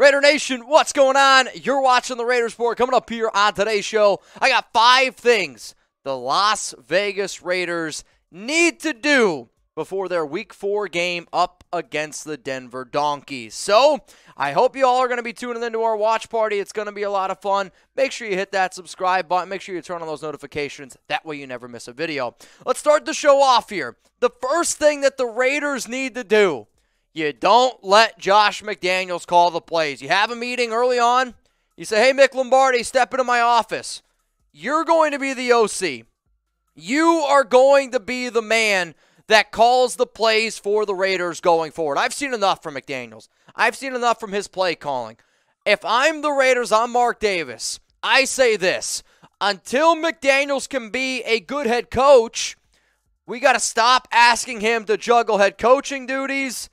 Raider Nation, what's going on? You're watching the Raiders Report. Coming up here on today's show, I got 5 things the Las Vegas Raiders need to do before their Week 4 game up against the Denver Donkeys. So, I hope you all are going to be tuning into our watch party. It's going to be a lot of fun. Make sure you hit that subscribe button. Make sure you turn on those notifications. That way you never miss a video. Let's start the show off here. The first thing that the Raiders need to do, you don't let Josh McDaniels call the plays. You have a meeting early on. You say, hey, Mick Lombardi, step into my office. You're going to be the OC. You are going to be the man that calls the plays for the Raiders going forward. I've seen enough from McDaniels. I've seen enough from his play calling. If I'm the Raiders, I'm Mark Davis. I say this. Until McDaniels can be a good head coach, we got to stop asking him to juggle head coaching duties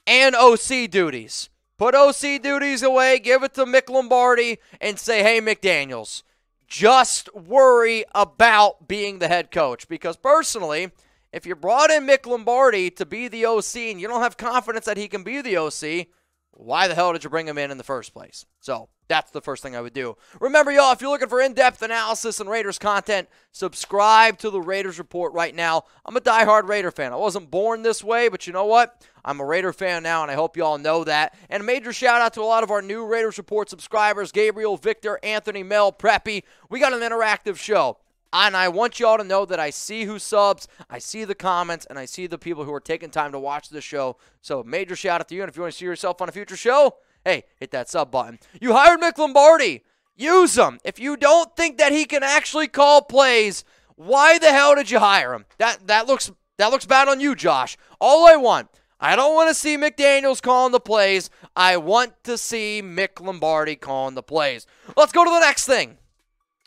and OC duties. Put OC duties away, give it to Mick Lombardi, and say, hey, McDaniels, just worry about being the head coach. Because personally, if you brought in Mick Lombardi to be the OC and you don't have confidence that he can be the OC, why the hell did you bring him in the first place? So that's the first thing I would do. Remember, y'all, if you're looking for in-depth analysis and Raiders content, subscribe to the Raiders Report right now. I'm a diehard Raider fan. I wasn't born this way, but you know what? I'm a Raider fan now, and I hope you all know that. And a major shout-out to a lot of our new Raiders Report subscribers, Gabriel, Victor, Anthony, Mel, Preppy. We got an interactive show. And I want you all to know that I see who subs, I see the comments, and I see the people who are taking time to watch this show. So major shout out to you. And if you want to see yourself on a future show, hey, hit that sub button. You hired Mick Lombardi. Use him. If you don't think that he can actually call plays, why the hell did you hire him? That looks bad on you, Josh. I don't want to see McDaniels calling the plays. I want to see Mick Lombardi calling the plays. Let's go to the next thing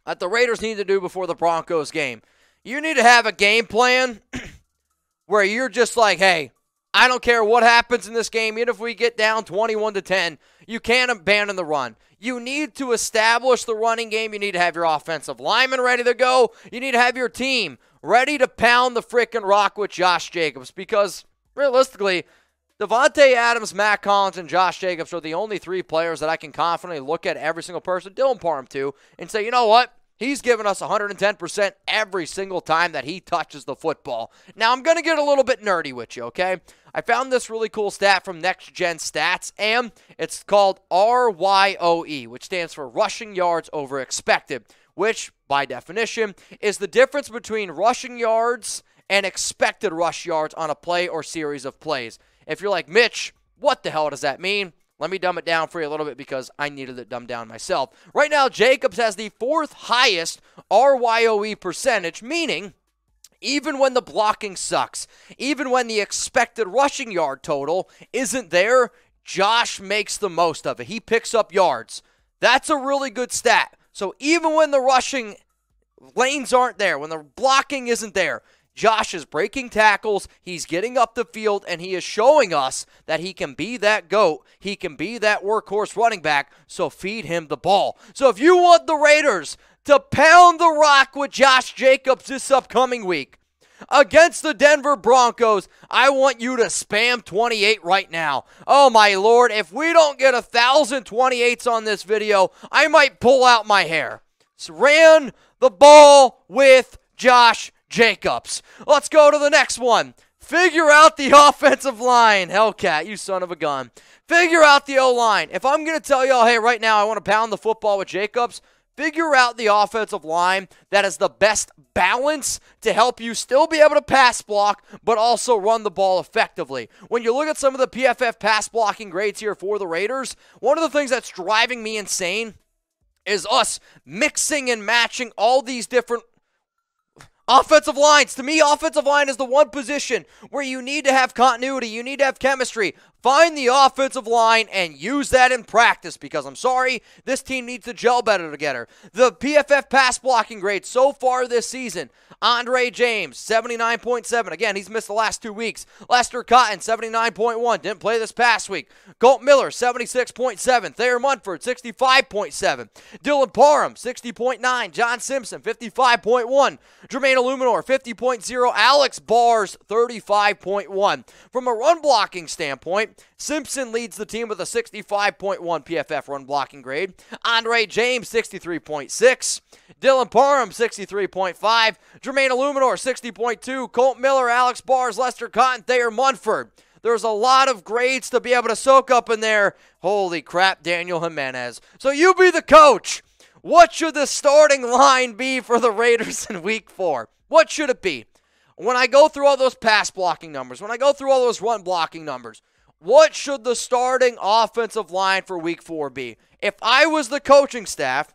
that the Raiders need to do before the Broncos game. You need to have a game plan where you're just like, hey, I don't care what happens in this game, even if we get down 21-10, you can't abandon the run. You need to establish the running game. You need to have your offensive linemen ready to go. You need to have your team ready to pound the freaking rock with Josh Jacobs, because realistically, Devontae Adams, Matt Collins, and Josh Jacobs are the only 3 players that I can confidently look at every single person, Dylan Parham too, and say, you know what? He's given us 110% every single time that he touches the football. Now, I'm going to get a little bit nerdy with you, okay? I found this really cool stat from Next Gen Stats, and it's called RYOE, which stands for rushing yards over expected, which, by definition, is the difference between rushing yards and expected rush yards on a play or series of plays. If you're like, Mitch, what the hell does that mean? Let me dumb it down for you a little bit because I needed it dumbed down myself. Right now, Jacobs has the 4th highest RYOE percentage, meaning even when the blocking sucks, even when the expected rushing yard total isn't there, Josh makes the most of it. He picks up yards. That's a really good stat. So even when the rushing lanes aren't there, when the blocking isn't there, Josh is breaking tackles, he's getting up the field, and he is showing us that he can be that GOAT. He can be that workhorse running back, so feed him the ball. So if you want the Raiders to pound the rock with Josh Jacobs this upcoming week against the Denver Broncos, I want you to spam 28 right now. Oh my Lord, if we don't get 1,000 28s on this video, I might pull out my hair. So ran the ball with Josh Jacobs. Let's go to the next one. Figure out the offensive line. Hellcat, you son of a gun. Figure out the O-line. If I'm going to tell y'all, hey, right now I want to pound the football with Jacobs, figure out the offensive line that is the best balance to help you still be able to pass block, but also run the ball effectively. When you look at some of the PFF pass blocking grades here for the Raiders, one of the things that's driving me insane is us mixing and matching all these different offensive lines. To me, offensive line is the one position where you need to have continuity. You need to have chemistry. Find the offensive line and use that in practice, because I'm sorry, this team needs to gel better together. The PFF pass blocking grade so far this season, Andre James, 79.7. Again, he's missed the last 2 weeks. Lester Cotton, 79.1. Didn't play this past week. Kolton Miller, 76.7. Thayer Munford, 65.7. Dylan Parham, 60.9. John Simpson, 55.1. Jermaine Eluemunor, 50.0. Alex Bars, 35.1. From a run blocking standpoint, point. Simpson leads the team with a 65.1 PFF run blocking grade. Andre James, 63.6. Dylan Parham, 63.5. Jermaine Eluemunor, 60.2. Kolton Miller, Alex Bars, Lester Cotton, Thayer Munford. There's a lot of grades to be able to soak up in there. Holy crap, Daniel Jimenez. So you be the coach. What should the starting line be for the Raiders in Week 4? What should it be? When I go through all those pass blocking numbers, when I go through all those run blocking numbers, what should the starting offensive line for Week 4 be? If I was the coaching staff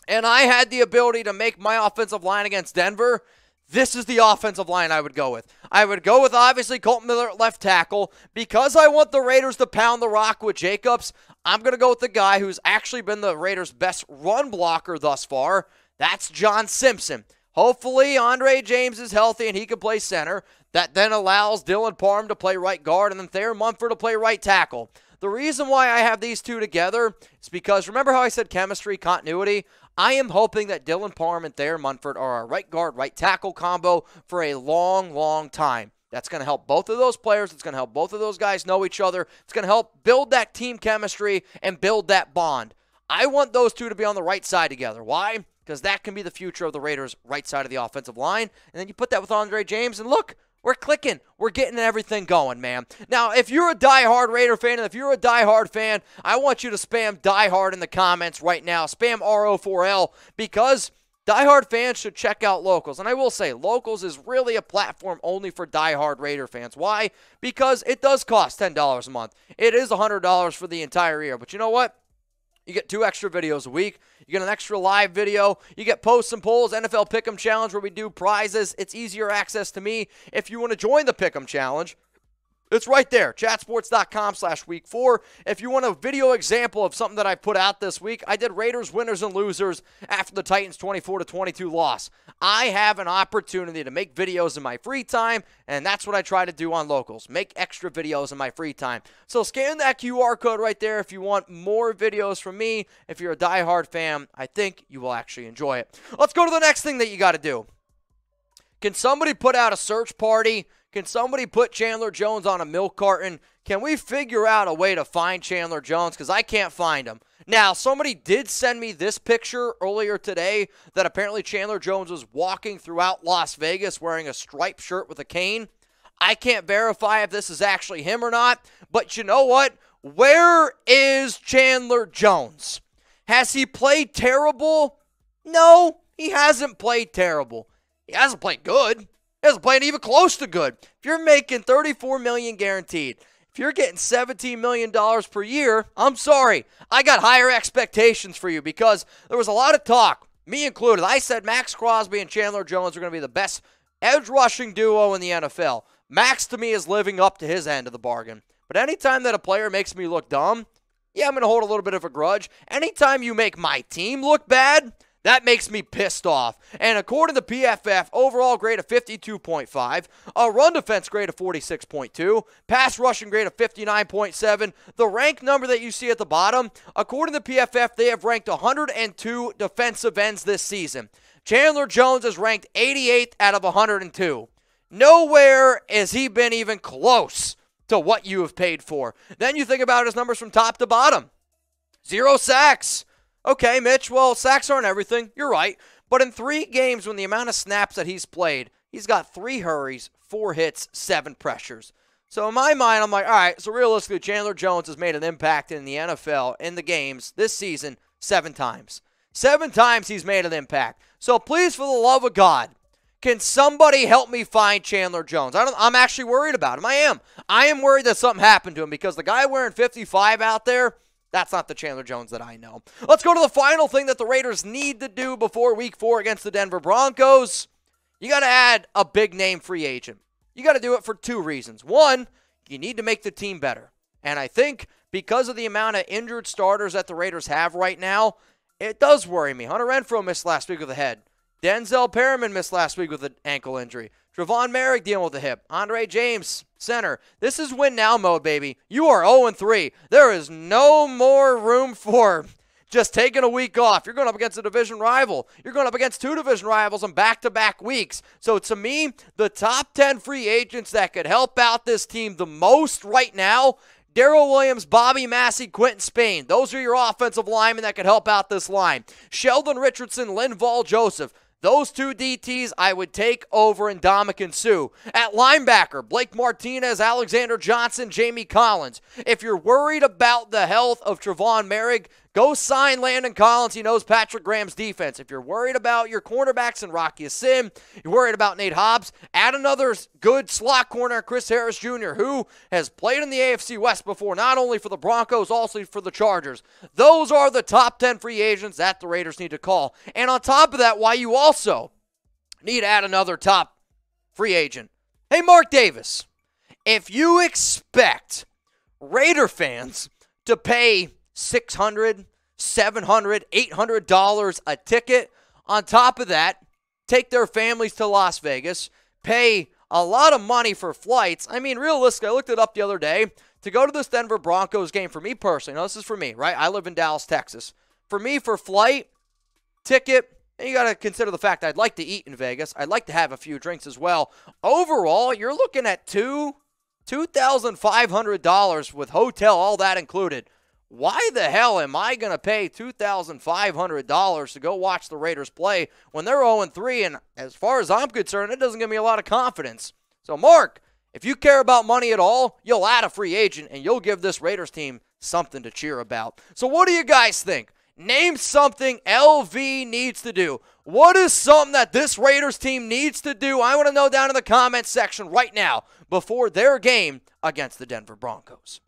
and I had the ability to make my offensive line against Denver, this is the offensive line I would go with. I would go with, obviously, Kolton Miller at left tackle. Because I want the Raiders to pound the rock with Jacobs, I'm going to go with the guy who's actually been the Raiders' best run blocker thus far. That's John Simpson. Hopefully, Andre James is healthy and he can play center. That then allows Dylan Parham to play right guard and then Thayer Munford to play right tackle. The reason why I have these two together is because, remember how I said chemistry, continuity? I am hoping that Dylan Parham and Thayer Munford are a right guard, right tackle combo for a long, long time. That's going to help both of those players. It's going to help both of those guys know each other. It's going to help build that team chemistry and build that bond. I want those two to be on the right side together. Why? Because that can be the future of the Raiders' right side of the offensive line. And then you put that with Andre James, and look, we're clicking. We're getting everything going, man. Now, if you're a diehard Raider fan, and if you're a diehard fan, I want you to spam diehard in the comments right now. Spam RO4L, because diehard fans should check out Locals. And I will say, Locals is really a platform only for diehard Raider fans. Why? Because it does cost $10 a month. It is $100 for the entire year. But you know what? You get 2 extra videos a week. You get an extra live video. You get posts and polls, NFL Pick'em Challenge where we do prizes. It's easier access to me. If you want to join the Pick'em Challenge, it's right there, chatsports.com/week4. If you want a video example of something that I put out this week, I did Raiders winners and losers after the Titans 24-22 loss. I have an opportunity to make videos in my free time, and that's what I try to do on Locals, make extra videos in my free time. So scan that QR code right there if you want more videos from me. If you're a diehard fan, I think you will actually enjoy it. Let's go to the next thing that you got to do. Can somebody put out a search party? Can somebody put Chandler Jones on a milk carton? Can we figure out a way to find Chandler Jones? Because I can't find him. Now, somebody did send me this picture earlier today that apparently Chandler Jones was walking throughout Las Vegas wearing a striped shirt with a cane. I can't verify if this is actually him or not. But you know what? Where is Chandler Jones? Has he played terrible? No, he hasn't played terrible. He hasn't played good. He hasn't played even close to good. If you're making $34 million guaranteed, if you're getting $17 million per year, I'm sorry. I got higher expectations for you because there was a lot of talk, me included. I said Max Crosby and Chandler Jones are going to be the best edge rushing duo in the NFL. Max, to me, is living up to his end of the bargain. But anytime that a player makes me look dumb, yeah, I'm going to hold a little bit of a grudge. Anytime you make my team look bad, that makes me pissed off. And according to PFF, overall grade of 52.5, a run defense grade of 46.2, pass rushing grade of 59.7. The rank number that you see at the bottom, according to PFF, they have ranked 102 defensive ends this season. Chandler Jones is ranked 88th out of 102. Nowhere has he been even close to what you have paid for. Then you think about his numbers from top to bottom. 0 sacks. Okay, Mitch, well, sacks aren't everything. You're right. But in 3 games, when the amount of snaps that he's played, he's got 3 hurries, 4 hits, 7 pressures. So in my mind, I'm like, all right, so realistically, Chandler Jones has made an impact in the NFL, in the games, this season, 7 times. 7 times he's made an impact. So please, for the love of God, can somebody help me find Chandler Jones? I'm actually worried about him. I am worried that something happened to him because the guy wearing 55 out there, that's not the Chandler Jones that I know. Let's go to the final thing that the Raiders need to do before Week 4 against the Denver Broncos. You got to add a big-name free agent. You got to do it for 2 reasons. One, you need to make the team better. And I think because of the amount of injured starters that the Raiders have right now, it does worry me. Hunter Renfrow missed last week with a head. Denzel Perriman missed last week with an ankle injury. Trevon Merrick dealing with a hip. Andre James, center. This is win now mode, baby. You are 0-3. There is no more room for just taking a week off. You're going up against a division rival. You're going up against 2 division rivals in back-to-back weeks. So to me, the top 10 free agents that could help out this team the most right now, Darrell Williams, Bobby Massey, Quentin Spain. Those are your offensive linemen that could help out this line. Sheldon Richardson, Linval Joseph. Those 2 DTs I would take over Ndamukong Suh. At linebacker, Blake Martinez, Alexander Johnson, Jamie Collins. If you're worried about the health of Trevon Merrick, go sign Landon Collins. He knows Patrick Graham's defense. If you're worried about your cornerbacks and Rocky Sin, you're worried about Nate Hobbs, add another good slot corner, Chris Harris Jr., who has played in the AFC West before, not only for the Broncos, also for the Chargers. Those are the top 10 free agents that the Raiders need to call. And on top of that, why you also need to add another top free agent. Hey, Mark Davis, if you expect Raider fans to pay $600, $700, $800 a ticket, on top of that, take their families to Las Vegas, pay a lot of money for flights. I mean, realistically, I looked it up the other day. To go to this Denver Broncos game, for me personally, now this is for me, right? I live in Dallas, Texas. For me, for flight, ticket, and you got to consider the fact I'd like to eat in Vegas. I'd like to have a few drinks as well. Overall, you're looking at $2,500 with hotel, all that included. Why the hell am I going to pay $2,500 to go watch the Raiders play when they're 0-3? And as far as I'm concerned, it doesn't give me a lot of confidence. So, Mark, if you care about money at all, you'll add a free agent and you'll give this Raiders team something to cheer about. So what do you guys think? Name something LV needs to do. What is something that this Raiders team needs to do? I want to know down in the comments section right now before their game against the Denver Broncos.